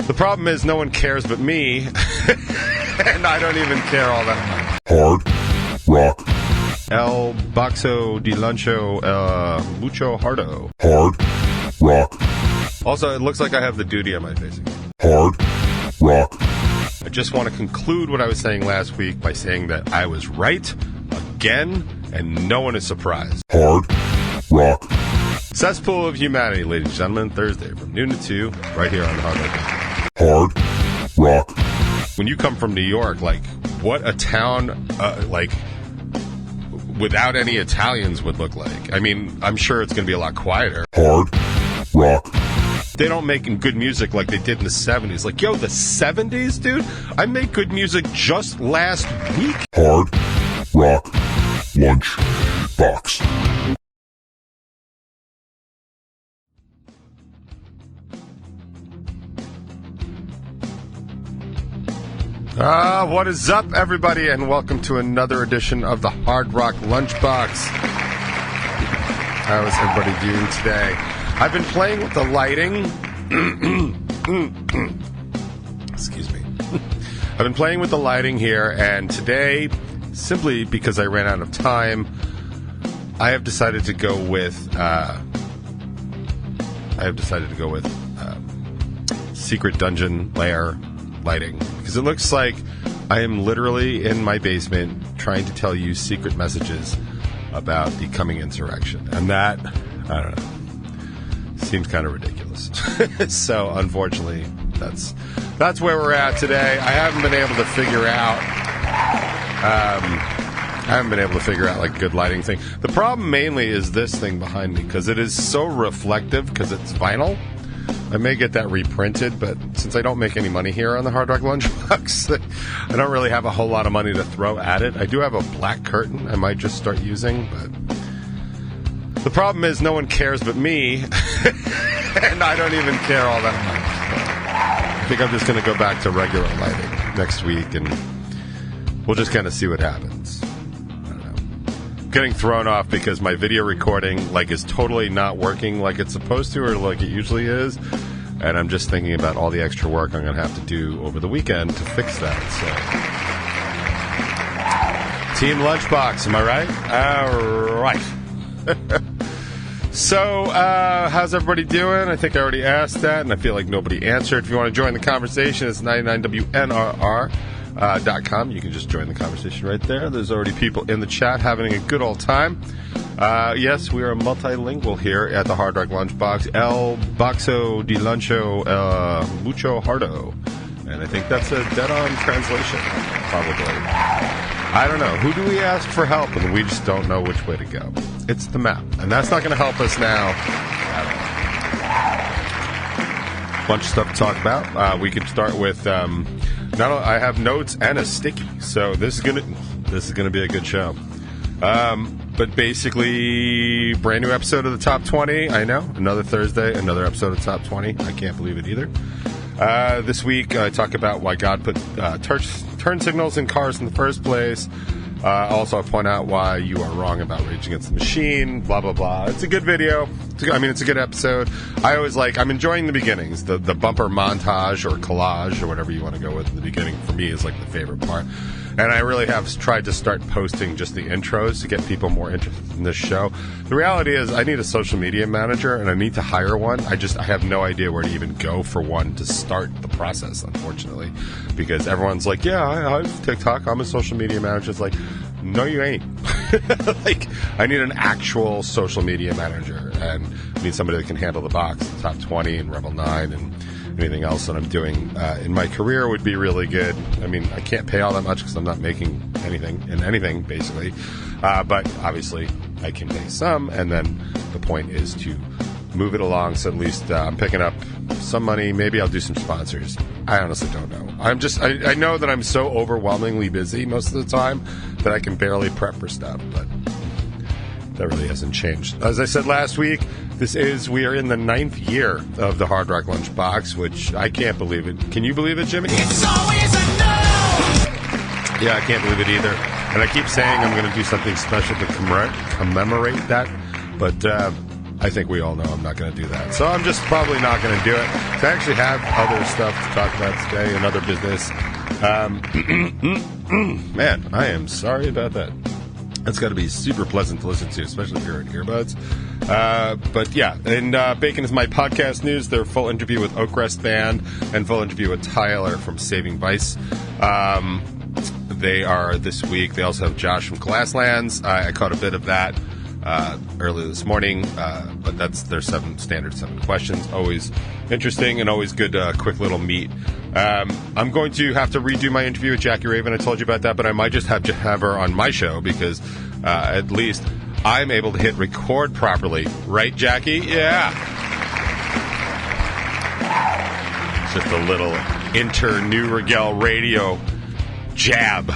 The problem is no one cares but me, and I don't even care all that much. Hard Rock. El Boxo de Luncho Mucho Hardo. Hard Rock. Also, it looks like I have the duty on my face again. Hard Rock. I just want to conclude what I was saying last week by saying that I was right again, and no one is surprised. Hard Rock. Cesspool of Humanity, ladies and gentlemen, Thursday from noon to 2, right here on Hard Rock. Hard Rock. When you come from New York, like, what a town, without any Italians would look like. I mean, I'm sure it's going to be a lot quieter. Hard Rock. They don't make good music like they did in the 70s. Like, yo, the 70s, dude? I made good music just last week. Hard Rock Lunchbox. What is up, everybody, and welcome to another edition of the Hard Rock Lunchbox. How is everybody doing today? I've been playing with the lighting. Excuse me. I've been playing with the lighting here, and today, simply because I ran out of time, I have decided to go with Secret Dungeon Lair lighting, because it looks like I am literally in my basement trying to tell you secret messages about the coming insurrection, and that, I don't know, seems kind of ridiculous. So unfortunately, that's where we're at today. I haven't been able to figure out like a good lighting thing. The problem mainly is this thing behind me, because it is so reflective because it's vinyl. I may get that reprinted, but since I don't make any money here on the Hard Rock Lunchbox, I don't really have a whole lot of money to throw at it. I do have a black curtain I might just start using, but the problem is no one cares but me, and I don't even care all that much. I think I'm just going to go back to regular lighting next week, and we'll just kind of see what happens. I don't know. I'm getting thrown off because my video recording is totally not working like it's supposed to, or like it usually is. And I'm just thinking about all the extra work I'm going to have to do over the weekend to fix that. So, Team Lunchbox, am I right? All right. So, how's everybody doing? I think I already asked that, and I feel like nobody answered. If you want to join the conversation, it's 99WNRR.com. You can just join the conversation right there. There's already people in the chat having a good old time. Yes, we are multilingual here at the Hard Rock Lunchbox. El Boxo de Luncho Mucho Hardo. And I think that's a dead-on translation, probably. I don't know. Who do we ask for help? And we just don't know which way to go. It's the map. And that's not going to help us now. Bunch of stuff to talk about. We could start with... I have notes and a sticky, so this is gonna be a good show. But basically, brand new episode of the Top 20. I know, another Thursday, another episode of Top 20. I can't believe it either. This week, I talk about why God put turn signals in cars in the first place. Also, I point out why you are wrong about Rage Against the Machine, blah, blah, blah. It's a good video. It's a good episode. I'm enjoying the beginnings. The bumper montage or collage or whatever you want to go with in the beginning, for me, is like the favorite part. And I really have tried to start posting just the intros to get people more interested in this show. The reality is I need a social media manager, and I need to hire one. I have no idea where to even go for one to start the process, unfortunately. Because everyone's like, yeah, I have TikTok. I'm a social media manager. It's like, no, you ain't. I need an actual social media manager, and I need somebody that can handle the box, the Top 20 and Revel 9 and anything else that I'm doing in my career would be really good. I mean, I can't pay all that much because I'm not making anything, basically. But obviously, I can pay some, and then the point is to move it along so at least I'm picking up some money. Maybe I'll do some sponsors. I honestly don't know. I know that I'm so overwhelmingly busy most of the time that I can barely prep for stuff, but that really hasn't changed. As I said last week, we are in the 9th year of the Hard Rock Lunchbox, which I can't believe it. Can you believe it, Jimmy? It's always a no! Yeah, I can't believe it either. And I keep saying I'm going to do something special to commemorate that, but I think we all know I'm not going to do that. So I'm just probably not going to do it. So I actually have other stuff to talk about today and other business. Man, I am sorry about that. That's got to be super pleasant to listen to, especially if you're in earbuds. But yeah, and Bacon is my podcast news. Their full interview with Oakrest Band and full interview with Tyler from Saving Vice. They are this week. They also have Josh from Glasslands. I caught a bit of that earlier this morning, but that's their standard 7 questions. Always interesting and always good, quick little meet. I'm going to have to redo my interview with Jackie Raven. I told you about that, but I might just have to have her on my show because at least I'm able to hit record properly. Right, Jackie? Yeah. Just a little New Regal radio jab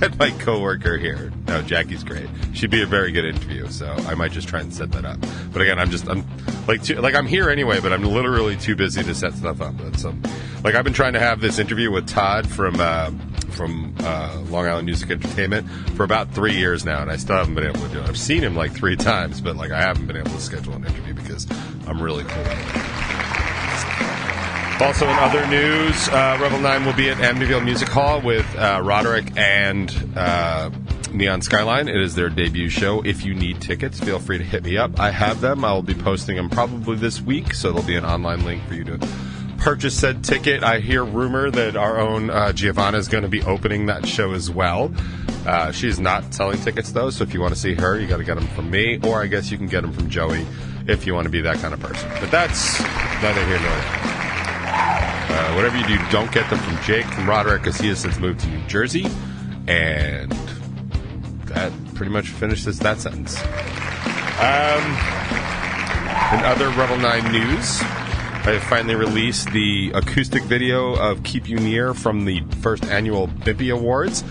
at my coworker here. No, Jackie's great. She'd be a very good interview, so I might just try and set that up. But again, I'm here anyway, but I'm literally too busy to set stuff up. I've been trying to have this interview with Todd from Long Island Music Entertainment for about 3 years now, and I still haven't been able to do it. I've seen him 3 times, but I haven't been able to schedule an interview because I'm really cool. Also, in other news, Revel 9 will be at Amityville Music Hall with Roderick and Neon Skyline. It is their debut show. If you need tickets, feel free to hit me up. I have them. I'll be posting them probably this week, so there'll be an online link for you to purchase said ticket. I hear rumor that our own Giovanna is going to be opening that show as well. She's not selling tickets, though, so if you want to see her, you got to get them from me, or I guess you can get them from Joey if you want to be that kind of person. But that's neither here nor there. Whatever you do, don't get them from Jake, from Roderick, because he has since moved to New Jersey. And that pretty much finishes that sentence. In other Revel 9 news, I have finally released the acoustic video of Keep You Near from the first annual Bippy Awards.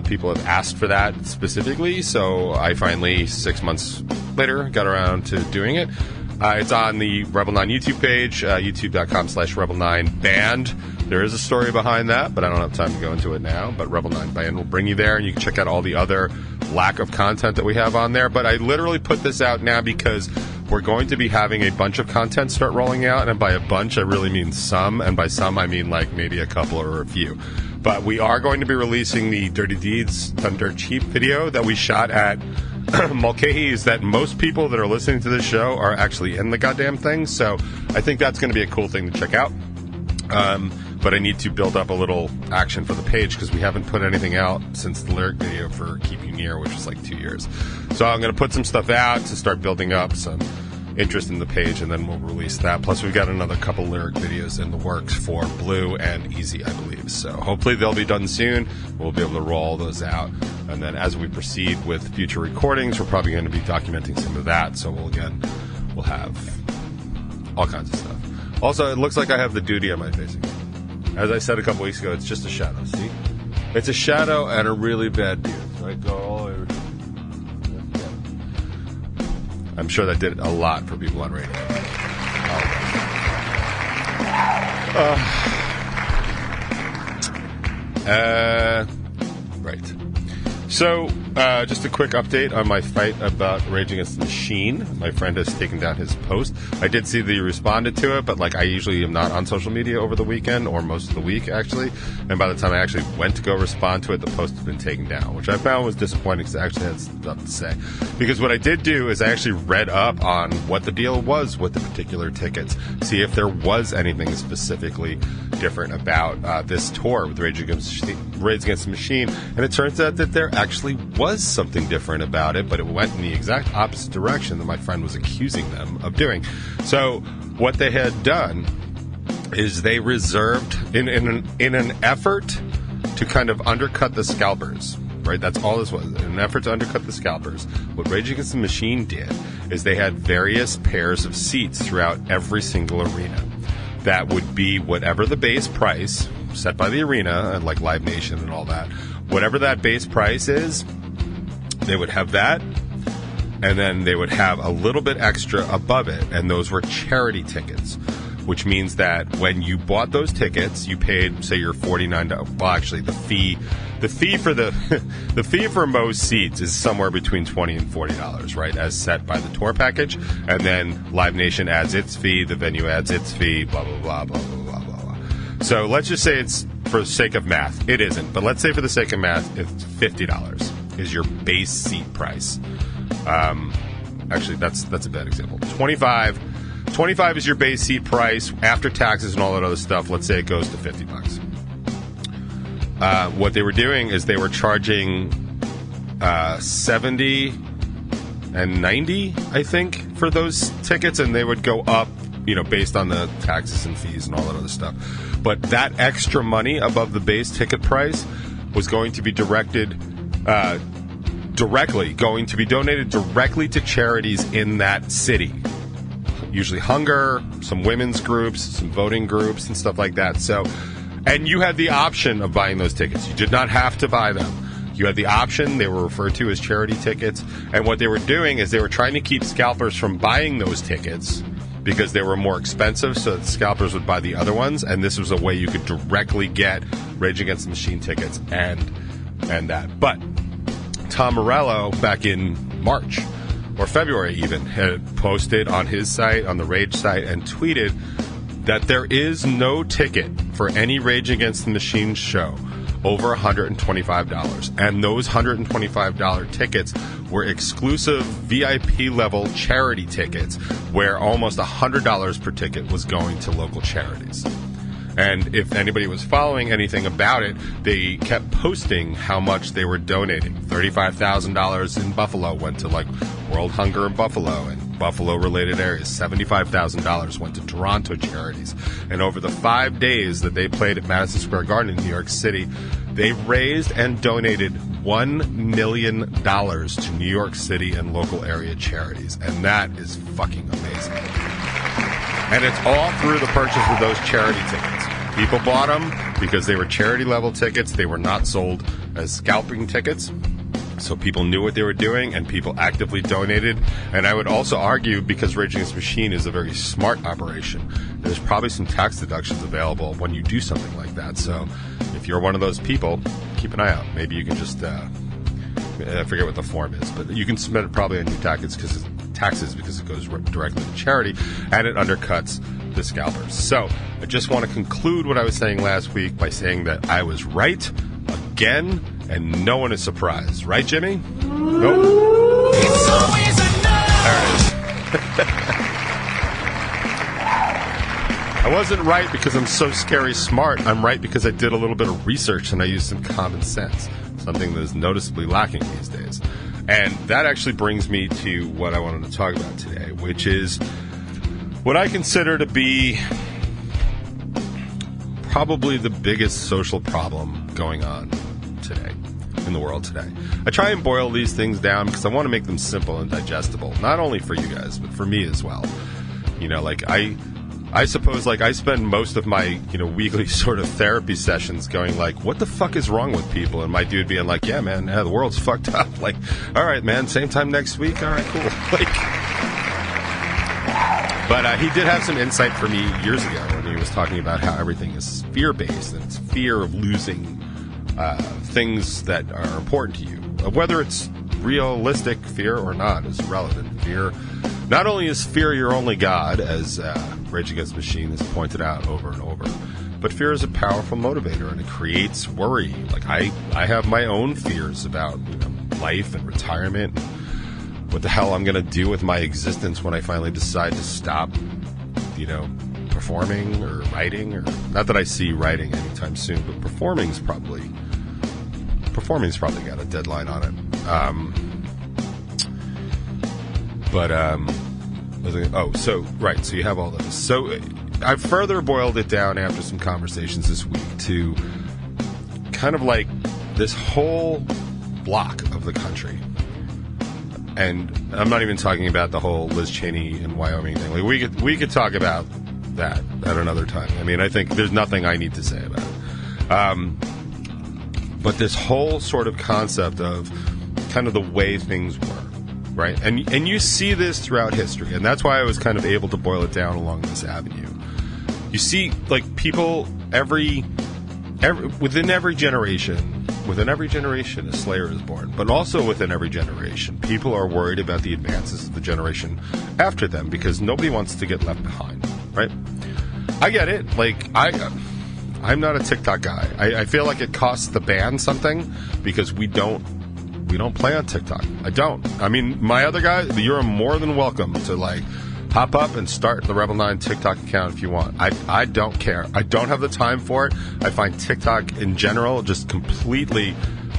People have asked for that specifically, so I finally, 6 months later, got around to doing it. It's on the Revel 9 YouTube page, youtube.com/Revel9Band. There is a story behind that, but I don't have time to go into it now. But Revel 9 Band will bring you there, and you can check out all the other lack of content that we have on there. But I literally put this out now because we're going to be having a bunch of content start rolling out, and by a bunch, I really mean some, and by some, I mean maybe a couple or a few. But we are going to be releasing the Dirty Deeds Done Dirt Cheap video that we shot at Mulcahy's, that most people that are listening to this show are actually in the goddamn thing, so I think that's going to be a cool thing to check out. But I need to build up a little action for the page because we haven't put anything out since the lyric video for Keep You Near, which was 2 years. So I'm going to put some stuff out to start building up some interest in the page, and then we'll release that. Plus, we've got another couple lyric videos in the works for Blue and Easy, I believe. So hopefully they'll be done soon. We'll be able to roll those out. And then as we proceed with future recordings, we're probably going to be documenting some of that. So we'll have all kinds of stuff. Also, it looks like I have the duty on my face again. As I said a couple weeks ago, it's just a shadow. See? It's a shadow and a really bad beard. So I go all over. I'm sure that did a lot for people on radio. Right. So, just a quick update on my fight about Rage Against the Machine. My friend has taken down his post. I did see that he responded to it, but I usually am not on social media over the weekend, or most of the week, actually. And by the time I actually went to go respond to it, the post had been taken down, which I found was disappointing because I actually had stuff to say. Because what I did do is I actually read up on what the deal was with the particular tickets, see if there was anything specifically different about this tour with Rage Against the Machine, and it turns out that there actually was something different about it, but it went in the exact opposite direction that my friend was accusing them of doing. So what they had done is they reserved, in an effort to kind of undercut the scalpers, right? That's all this was. In an effort to undercut the scalpers, what Rage Against the Machine did is they had various pairs of seats throughout every single arena. That would be whatever the base price set by the arena, and Live Nation and all that. Whatever that base price is, they would have that, and then they would have a little bit extra above it, and those were charity tickets. which means that when you bought those tickets, you paid, say, your $49. Well, actually, the fee for the fee for most seats is somewhere between $20 and $40, right, as set by the tour package, and then Live Nation adds its fee, the venue adds its fee, blah blah blah blah blah blah blah. So let's just say it's for the sake of math. It isn't, but let's say for the sake of math, it's $50 is your base seat price. Actually, that's a bad example. 25 is your base seat price after taxes and all that other stuff. Let's say it goes to $50. What they were doing is they were charging $70 and $90, I think, for those tickets, and they would go up, based on the taxes and fees and all that other stuff. But that extra money above the base ticket price was going to be donated directly to charities in that city. Usually hunger, some women's groups, some voting groups, and stuff like that. So, and you had the option of buying those tickets. You did not have to buy them. You had the option. They were referred to as charity tickets. And what they were doing is they were trying to keep scalpers from buying those tickets because they were more expensive, so that scalpers would buy the other ones. And this was a way you could directly get Rage Against the Machine tickets and that. But Tom Morello, back in March or February even, had posted on his site, on the Rage site, and tweeted that there is no ticket for any Rage Against the Machine show over $125. And those $125 tickets were exclusive VIP level charity tickets where almost $100 per ticket was going to local charities. And if anybody was following anything about it, they kept posting how much they were donating. $35,000 in Buffalo went to, World Hunger in Buffalo and Buffalo-related areas. $75,000 went to Toronto charities. And over the 5 days that they played at Madison Square Garden in New York City, they raised and donated $1 million to New York City and local area charities. And that is fucking amazing. And it's all through the purchase of those charity tickets. People bought them because they were charity-level tickets. They were not sold as scalping tickets. So people knew what they were doing, and people actively donated. And I would also argue, because Rage Against the Machine is a very smart operation, there's probably some tax deductions available when you do something like that. So if you're one of those people, keep an eye out. Maybe you can just, I forget what the form is, but you can submit it probably on your taxes because it goes directly to charity, and it undercuts the scalpers. So I just want to conclude what I was saying last week by saying that I was right again, and no one is surprised. Right, Jimmy? Nope. It's always enough. There it is. I wasn't right because I'm so scary smart. I'm right because I did a little bit of research and I used some common sense, something that is noticeably lacking these days. And that actually brings me to what I wanted to talk about today, which is what I consider to be probably the biggest social problem going on today, in the world today. I try and boil these things down because I want to make them simple and digestible, not only for you guys, but for me as well. I suppose, I spend most of my, weekly sort of therapy sessions going what the fuck is wrong with people? And my dude being yeah, man, the world's fucked up. All right, man, same time next week? All right, cool. But he did have some insight for me years ago when he was talking about how everything is fear-based, and it's fear of losing things that are important to you. Whether it's realistic fear or not is irrelevant. Fear, not only is fear your only god, as Rage Against the Machine has pointed out over and over, but fear is a powerful motivator, and it creates worry. I have my own fears about life and retirement, and what the hell I'm going to do with my existence when I finally decide to stop, performing or writing. Or not that I see writing anytime soon, but performing's probably got a deadline on it. So you have all those. So I've further boiled it down after some conversations this week to kind of this whole block of the country. And I'm not even talking about the whole Liz Cheney and Wyoming thing. We could talk about that at another time. I mean, I think there's nothing I need to say about it. But this whole sort of concept of kind of the way things were, right? And you see this throughout history, and that's why I was kind of able to boil it down along this avenue. you see, like, people within every generation, a Slayer is born. But also within every generation, people are worried about the advances of the generation after them because nobody wants to get left behind, right? I get it. Like, I'm not a TikTok guy. I feel like it costs the band something because we don't play on TikTok. I don't. I mean, my other guy, you're more than welcome to, like, hop up and start the Rebel 9 TikTok account if you want. I don't care. I don't have the time for it. I find TikTok in general just completely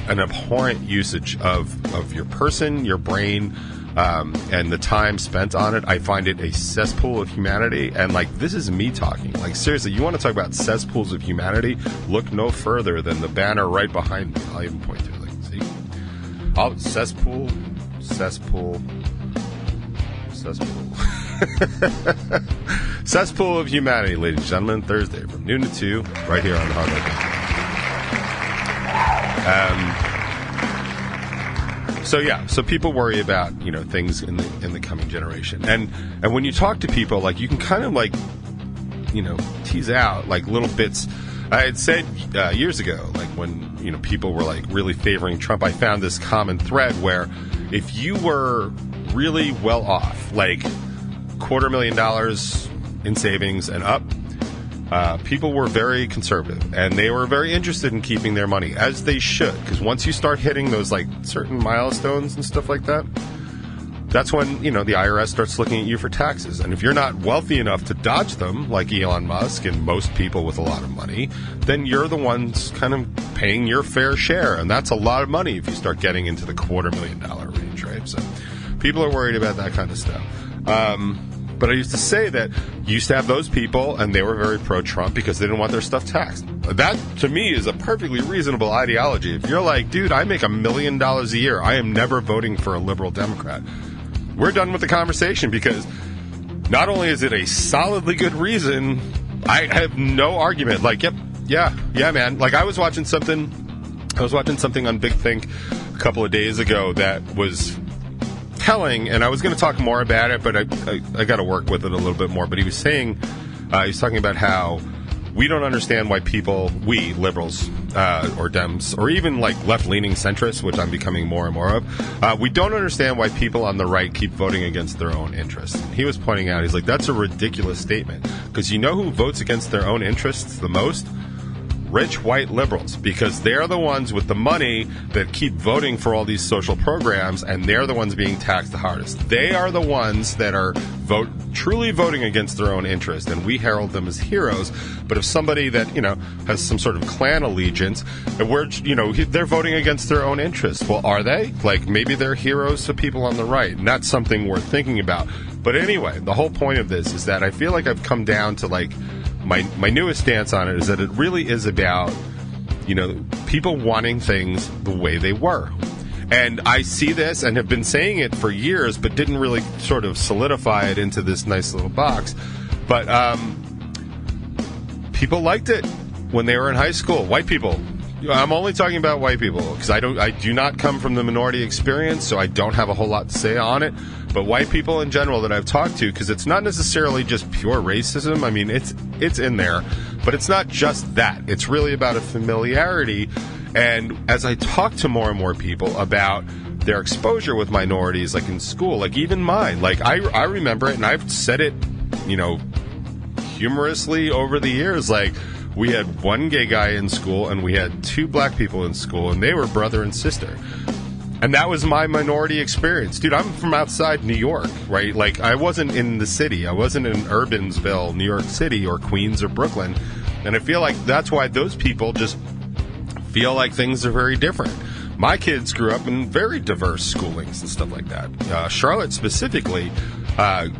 an abhorrent usage of your person, your brain, and the time spent on it. I find it a cesspool of humanity. And, like, this is me talking. Like, seriously, you want to talk about cesspools of humanity? Look no further than the banner right behind me. I'll even point to it. Like, see? Oh, cesspool. Cesspool of humanity, ladies and gentlemen. Thursday from noon to 2, right here on the Hard Rock. So people worry about, you know, things in the coming generation, and when you talk to people, like, you can kind of, like, you know, tease out, like, little bits. I had said years ago, like, when, you know, people were, like, really favoring Trump, I found this common thread where if you were really well off, like $250,000 in savings and up, people were very conservative, and they were very interested in keeping their money, as they should, because once you start hitting those, like, certain milestones and stuff like that, that's when, you know, the IRS starts looking at you for taxes. And if you're not wealthy enough to dodge them, like Elon Musk and most people with a lot of money, then you're the ones kind of paying your fair share, and that's a lot of money if you start getting into the $250,000 range, right? So people are worried about that kind of stuff. But I used to say that you used to have those people, and they were very pro-Trump because they didn't want their stuff taxed. That, to me, is a perfectly reasonable ideology. If you're like, dude, I make $1 million a year, I am never voting for a liberal Democrat, we're done with the conversation, because not only is it a solidly good reason, I have no argument. Like, yeah, man. Like, I was watching something on Big Think a couple of days ago that was telling, and I was going to talk more about it, but I got to work with it a little bit more. But he was saying, he's talking about how we don't understand why we liberals or Dems, or even, like, left-leaning centrists, which I'm becoming more and more of, we don't understand why people on the right keep voting against their own interests. He was pointing out, he's like, that's a ridiculous statement, because you know who votes against their own interests the most? Rich white liberals, because they're the ones with the money that keep voting for all these social programs, and they're the ones being taxed the hardest. They are the ones that are truly voting against their own interest, and we herald them as heroes. But if somebody that, you know, has some sort of clan allegiance, and they're voting against their own interests, well, are they? Like, maybe they're heroes to people on the right, and that's something worth thinking about. But anyway, the whole point of this is that I feel like I've come down to, like, my newest stance on it is that it really is about, you know, people wanting things the way they were. And I see this and have been saying it for years, but didn't really sort of solidify it into this nice little box. But people liked it when they were in high school. White people. I'm only talking about white people, because I do not come from the minority experience, so I don't have a whole lot to say on it. But white people in general that I've talked to, because it's not necessarily just pure racism. I mean, it's in there, but it's not just that. It's really about a familiarity. And as I talk to more and more people about their exposure with minorities, like in school, like even mine, like I remember it, and I've said it, you know, humorously over the years, like, we had one gay guy in school, and we had 2 black people in school, and they were brother and sister. And that was my minority experience. Dude, I'm from outside New York, right? Like, I wasn't in the city. I wasn't in Urbansville, New York City, or Queens or Brooklyn. And I feel like that's why those people just feel like things are very different. My kids grew up in very diverse schoolings and stuff like that. Charlotte specifically,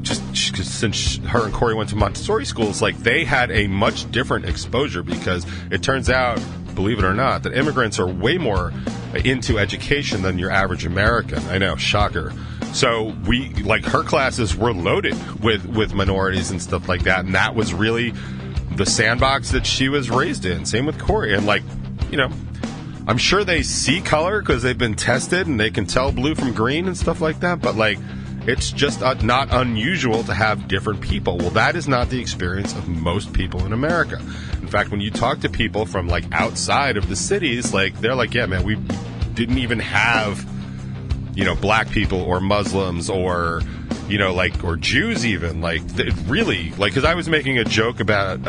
just since her and Corey went to Montessori schools, like, they had a much different exposure, because it turns out, believe it or not, that immigrants are way more into education than your average American. I know, shocker. So her classes were loaded with minorities and stuff like that, and that was really the sandbox that she was raised in. Same with Corey. And, like, you know, I'm sure they see color because they've been tested and they can tell blue from green and stuff like that, but, like, it's just not unusual to have different people. Well, that is not the experience of most people in America. In fact, when you talk to people from like outside of the cities, like they're like, yeah, man, we didn't even have, you know, black people or Muslims or, you know, like, or Jews even, like, really, like, because I was making a joke about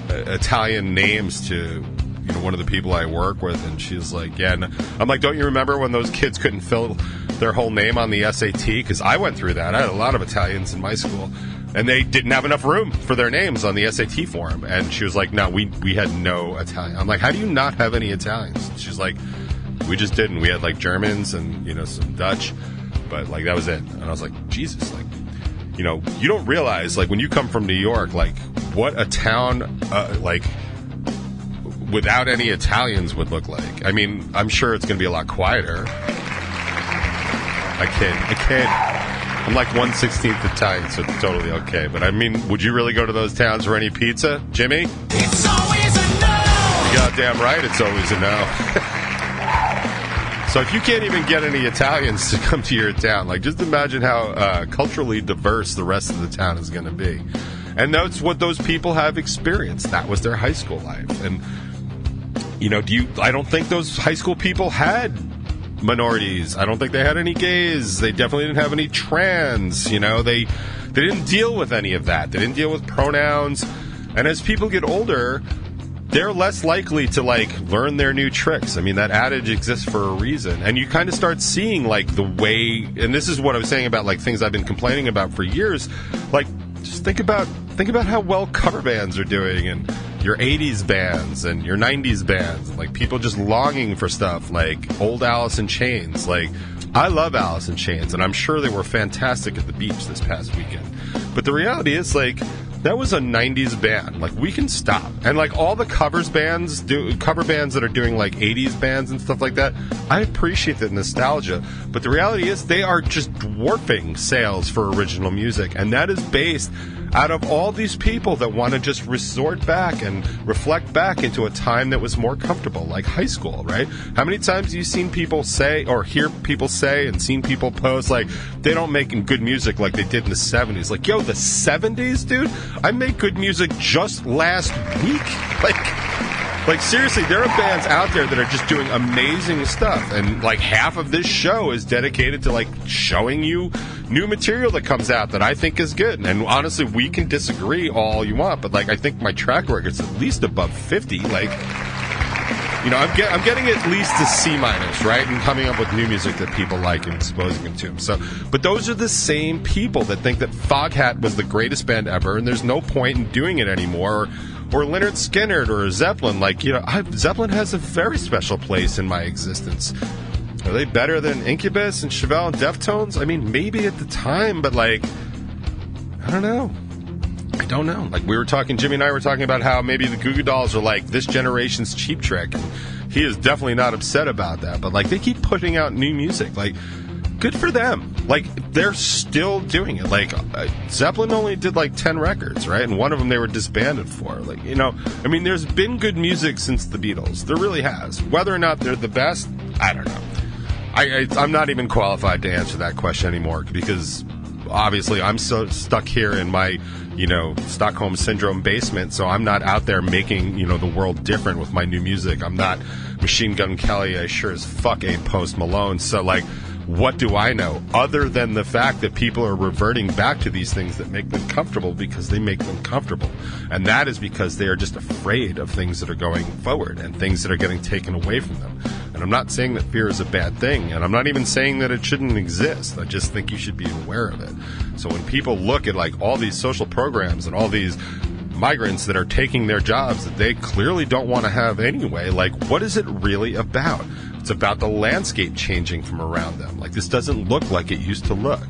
Italian names to, you know, one of the people I work with, and she's like, yeah, and I'm like, don't you remember when those kids couldn't fill their whole name on the SAT? Because I went through that. I had a lot of Italians in my school, and they didn't have enough room for their names on the SAT form. And she was like, no, we had no Italian. I'm like, how do you not have any Italians? She's like, we just didn't. We had like Germans and, you know, some Dutch, but like that was it. And I was like, Jesus, like, you know, you don't realize, like, when you come from New York, like, what a town, like, without any Italians would look like. I mean, I'm sure it's going to be a lot quieter. I kid. I'm like 1/16 Italian, so it's totally okay. But I mean, would you really go to those towns for any pizza, Jimmy? It's always a no! You're goddamn right, it's always a no. So if you can't even get any Italians to come to your town, like, just imagine how culturally diverse the rest of the town is going to be. And that's what those people have experienced. That was their high school life. And, you know, I don't think those high school people had minorities. I don't think they had any gays. They definitely didn't have any trans. You know, they didn't deal with any of that. They didn't deal with pronouns. And as people get older, they're less likely to, like, learn their new tricks. I mean, that adage exists for a reason. And you kind of start seeing, like, the way, and this is what I was saying about, like, things I've been complaining about for years. Like, just think about how well cover bands are doing, and your 80s bands and your 90s bands. Like, people just longing for stuff like old Alice in Chains. Like, I love Alice in Chains, and I'm sure they were fantastic at the beach this past weekend. But the reality is, like, that was a 90s band. Like, we can stop. And, like, all the cover bands that are doing, like, 80s bands and stuff like that, I appreciate the nostalgia. But the reality is they are just dwarfing sales for original music. And that is based out of all these people that want to just resort back and reflect back into a time that was more comfortable, like high school, right? How many times have you seen people say, or hear people say, and seen people post, like, they don't make good music like they did in the 70s? Like, yo, the 70s, dude? I made good music just last week. Like, seriously, there are bands out there that are just doing amazing stuff, and, like, half of this show is dedicated to, like, showing you new material that comes out that I think is good. And honestly, we can disagree all you want, but, like, I think my track record's at least above 50. Like, you know, I'm getting at least a C-, right? And coming up with new music that people like and exposing them to them. So, but those are the same people that think that Foghat was the greatest band ever, and there's no point in doing it anymore. Or Lynyrd Skynyrd or Zeppelin. Like, you know, Zeppelin has a very special place in my existence. Are they better than Incubus and Chevelle and Deftones? I mean, maybe at the time, but, like, I don't know. Like, Jimmy and I were talking about how maybe the Goo Goo Dolls are, like, this generation's Cheap Trick. And he is definitely not upset about that. But, like, they keep putting out new music. Like, good for them. Like, they're still doing it. Like, Zeppelin only did, like, 10 records, right? And one of them they were disbanded for. Like, you know, I mean, there's been good music since the Beatles. There really has. Whether or not they're the best, I don't know. I'm not even qualified to answer that question anymore, because obviously I'm so stuck here in my, you know, Stockholm Syndrome basement, so I'm not out there making, you know, the world different with my new music. I'm not Machine Gun Kelly. I sure as fuck ain't Post Malone. So, like, what do I know other than the fact that people are reverting back to these things that make them comfortable because they make them comfortable? And that is because they are just afraid of things that are going forward and things that are getting taken away from them. And I'm not saying that fear is a bad thing, and I'm not even saying that it shouldn't exist. I just think you should be aware of it. So when people look at, like, all these social programs and all these migrants that are taking their jobs that they clearly don't want to have anyway, like, what is it really about? It's about the landscape changing from around them. Like, this doesn't look like it used to look.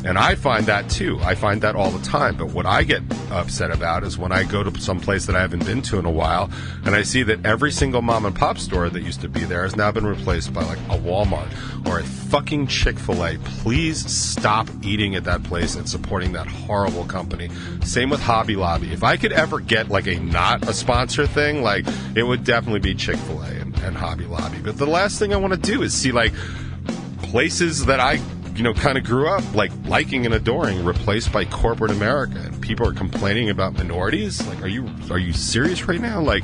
And I find that too. I find that all the time. But what I get upset about is when I go to some place that I haven't been to in a while, and I see that every single mom and pop store that used to be there has now been replaced by, like, a Walmart or a fucking Chick-fil-A. Please stop eating at that place and supporting that horrible company. Same with Hobby Lobby. If I could ever get, like, not a sponsor thing, like, it would definitely be Chick-fil-A and Hobby Lobby. But the last thing I want to do is see, like, places that I kind of grew up like liking and adoring, replaced by corporate America, and people are complaining about minorities. Like, are you serious right now? Like,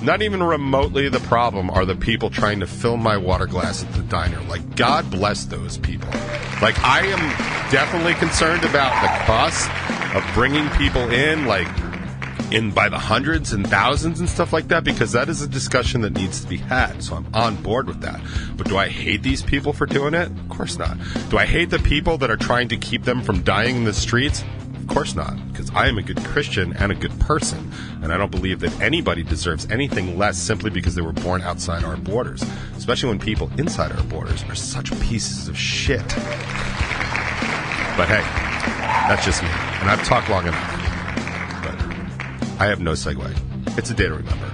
not even remotely the problem are the people trying to fill my water glass at the diner. Like, God bless those people. Like, I am definitely concerned about the cost of bringing people in, like, in by the hundreds and thousands and stuff like that, because that is a discussion that needs to be had. So I'm on board with that. But do I hate these people for doing it? Of course not. Do I hate the people that are trying to keep them from dying in the streets? Of course not, because I am a good Christian and a good person, and I don't believe that anybody deserves anything less simply because they were born outside our borders, especially when people inside our borders are such pieces of shit. But hey, that's just me, and I've talked long enough. But I have no segue. It's a day to remember.